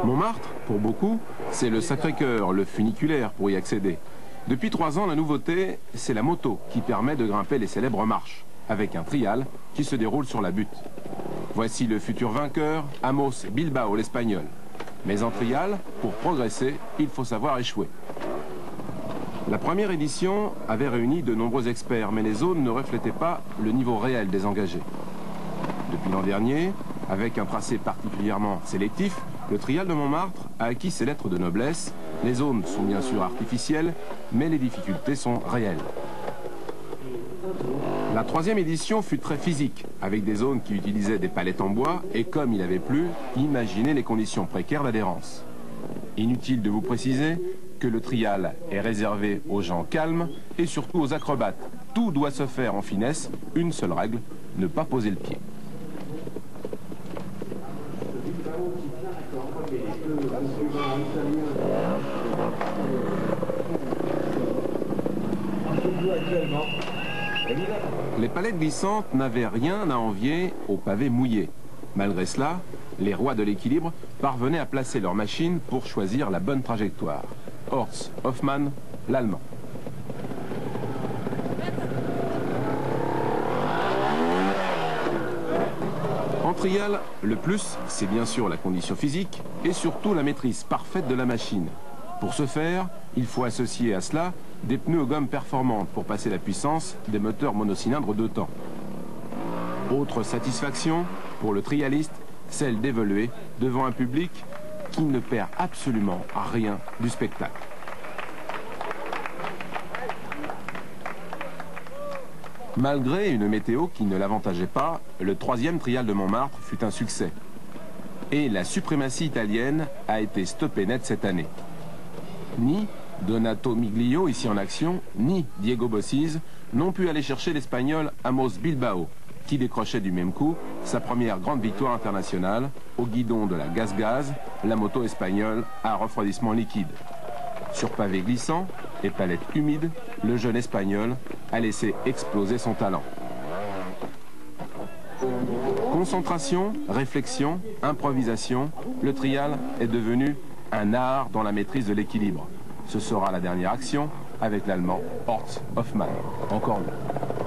Montmartre, pour beaucoup, c'est le Sacré-Cœur, le funiculaire pour y accéder. Depuis 3 ans, la nouveauté, c'est la moto qui permet de grimper les célèbres marches, avec un trial qui se déroule sur la butte. Voici le futur vainqueur, Amos Bilbao, l'Espagnol. Mais en trial, pour progresser, il faut savoir échouer. La première édition avait réuni de nombreux experts, mais les zones ne reflétaient pas le niveau réel des engagés. Depuis l'an dernier, avec un tracé particulièrement sélectif, le trial de Montmartre a acquis ses lettres de noblesse. Les zones sont bien sûr artificielles, mais les difficultés sont réelles. La 3e édition fut très physique, avec des zones qui utilisaient des palettes en bois et, comme il avait plu, imaginez les conditions précaires d'adhérence. Inutile de vous préciser que le trial est réservé aux gens calmes et surtout aux acrobates. Tout doit se faire en finesse, une seule règle, ne pas poser le pied. Les palettes glissantes n'avaient rien à envier aux pavés mouillés. Malgré cela, les rois de l'équilibre parvenaient à placer leur machine pour choisir la bonne trajectoire. Horst Hoffmann, l'Allemand. En trial, le plus, c'est bien sûr la condition physique et surtout la maîtrise parfaite de la machine. Pour ce faire, il faut associer à cela des pneus aux gommes performantes pour passer la puissance des moteurs monocylindres de temps. Autre satisfaction pour le trialiste, celle d'évoluer devant un public qui ne perd absolument rien du spectacle. Malgré une météo qui ne l'avantageait pas, le 3e trial de Montmartre fut un succès. Et la suprématie italienne a été stoppée net cette année. Ni Donato Miglio, ici en action, ni Diego Bossiz n'ont pu aller chercher l'Espagnol Amos Bilbao, qui décrochait du même coup sa première grande victoire internationale au guidon de la Gaz-Gaz, la moto espagnole à refroidissement liquide. Sur pavé glissant et palette humide, le jeune Espagnol a laissé exploser son talent. Concentration, réflexion, improvisation, le trial est devenu un art dans la maîtrise de l'équilibre. Ce sera la dernière action avec l'Allemand Horst Hoffmann. Encore lui.